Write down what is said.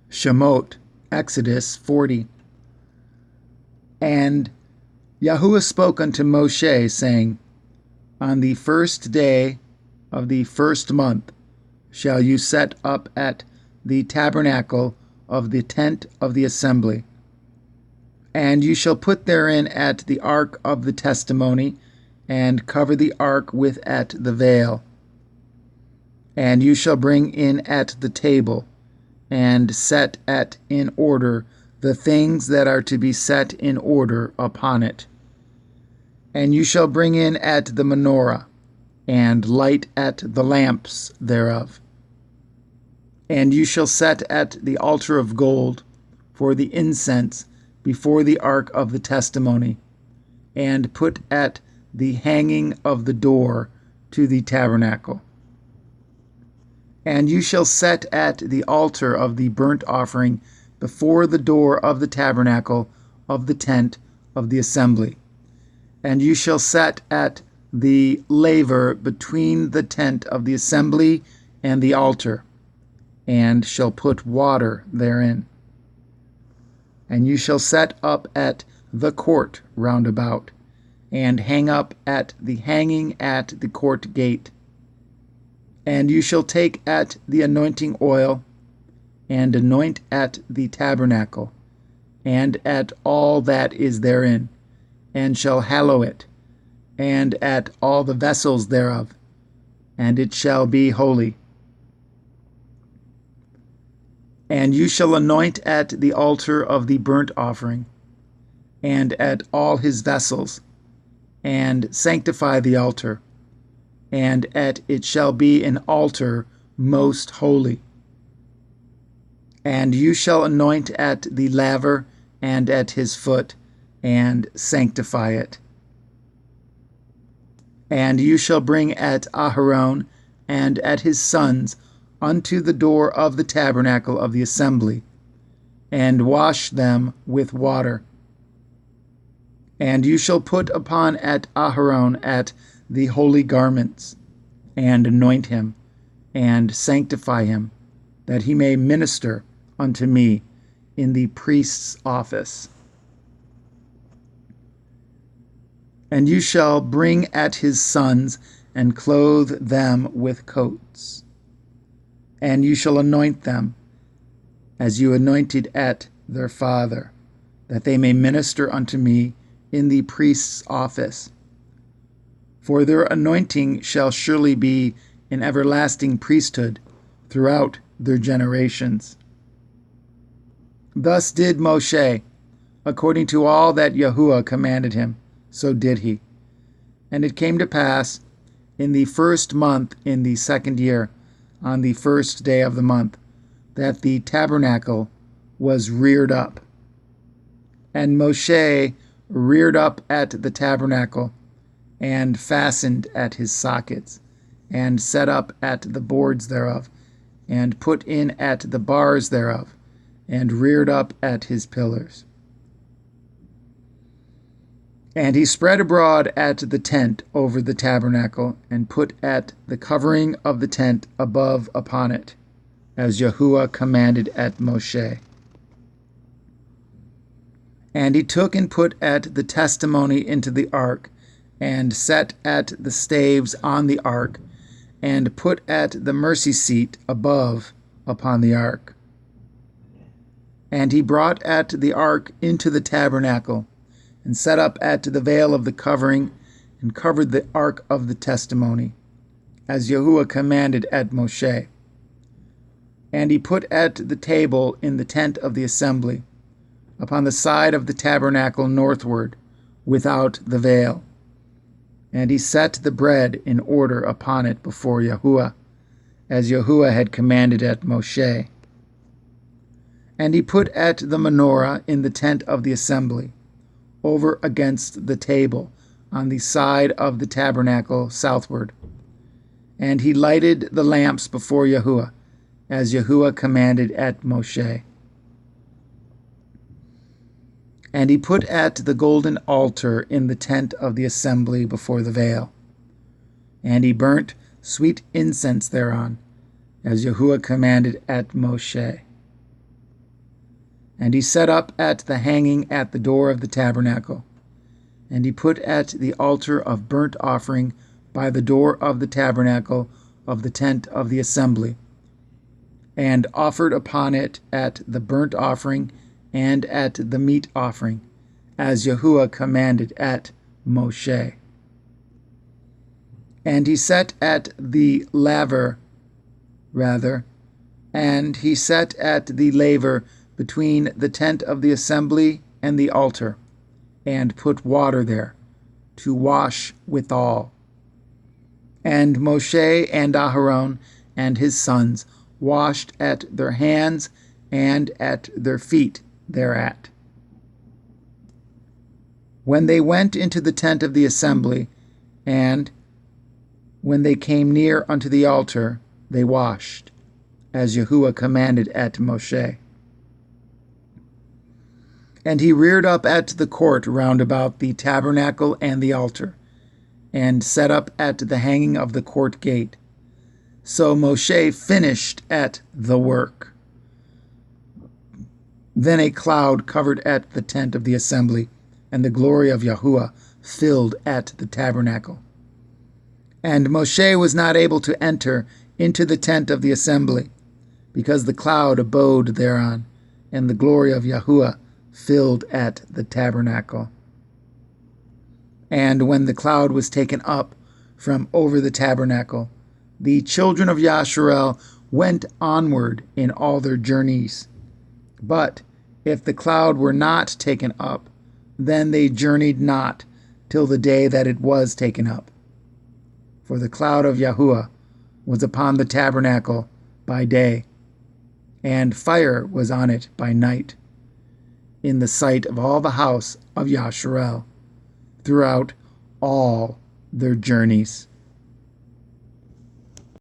Shemot, Exodus 40. And Yahuwah spoke unto Moshe, saying, On the first day of the first month shall you set up at the tabernacle of the tent of the assembly. And you shall put therein at the ark of the testimony, and cover the ark with at the veil. And you shall bring in at the table, and set at in order the things that are to be set in order upon it. And you shall bring in at the menorah, and light at the lamps thereof. And you shall set at the altar of gold for the incense before the ark of the testimony, and put at the hanging of the door to the tabernacle. And you shall set at the altar of the burnt offering before the door of the tabernacle of the tent of the assembly. And you shall set at the laver between the tent of the assembly and the altar, and shall put water therein. And you shall set up at the court round about, and hang up at the hanging at the court gate. And you shall take at the anointing oil, and anoint at the tabernacle, and at all that is therein, and shall hallow it, and at all the vessels thereof, and it shall be holy. And you shall anoint at the altar of the burnt offering, and at all his vessels, and sanctify the altar, and at it shall be an altar most holy. And you shall anoint at the laver and at his foot, and sanctify it. And you shall bring at Aharon and at his sons unto the door of the tabernacle of the assembly, and wash them with water. And you shall put upon at Aharon at the holy garments, and anoint him, and sanctify him, that he may minister unto me in the priest's office. And you shall bring at his sons, and clothe them with coats. And you shall anoint them, as you anointed at their father, that they may minister unto me in the priest's office. For their anointing shall surely be an everlasting priesthood throughout their generations. Thus did Moshe, according to all that Yahuwah commanded him, so did he. And it came to pass, in the first month in the second year, on the first day of the month, that the tabernacle was reared up. And Moshe reared up at the tabernacle, and fastened at his sockets, and set up at the boards thereof, and put in at the bars thereof, and reared up at his pillars. And he spread abroad at the tent over the tabernacle, and put at the covering of the tent above upon it, as Yahuwah commanded at Moshe. And he took and put at the testimony into the ark, and set at the staves on the ark, and put at the mercy seat above upon the ark. And he brought at the ark into the tabernacle, and set up at the veil of the covering, and covered the ark of the testimony, as Yahuwah commanded at Moshe. And he put at the table in the tent of the assembly, upon the side of the tabernacle northward, without the veil. And he set the bread in order upon it before Yahuwah, as Yahuwah had commanded at Moshe. And he put at the menorah in the tent of the assembly, over against the table, on the side of the tabernacle southward. And he lighted the lamps before Yahuwah, as Yahuwah commanded at Moshe. And he put at the golden altar in the tent of the assembly before the veil. And he burnt sweet incense thereon, as Yahuwah commanded at Moshe. And he set up at the hanging at the door of the tabernacle. And he put at the altar of burnt offering by the door of the tabernacle of the tent of the assembly, and offered upon it at the burnt offering and at the meat offering, as Yahuwah commanded at Moshe. And he set at the laver, and he set at the laver between the tent of the assembly and the altar, and put water there, to wash withal. And Moshe and Aharon and his sons washed at their hands and at their feet thereat. When they went into the tent of the assembly, and when they came near unto the altar, they washed, as Yahuwah commanded at Moshe. And he reared up at the court round about the tabernacle and the altar, and set up at the hanging of the court gate. So Moshe finished at the work. Then a cloud covered at the tent of the assembly, and the glory of Yahuwah filled at the tabernacle. And Moshe was not able to enter into the tent of the assembly, because the cloud abode thereon, and the glory of Yahuwah filled at the tabernacle. And when the cloud was taken up from over the tabernacle, the children of Yasharel went onward in all their journeys. But if the cloud were not taken up, then they journeyed not till the day that it was taken up. For the cloud of Yahuwah was upon the tabernacle by day, and fire was on it by night, in the sight of all the house of Yasharel, throughout all their journeys.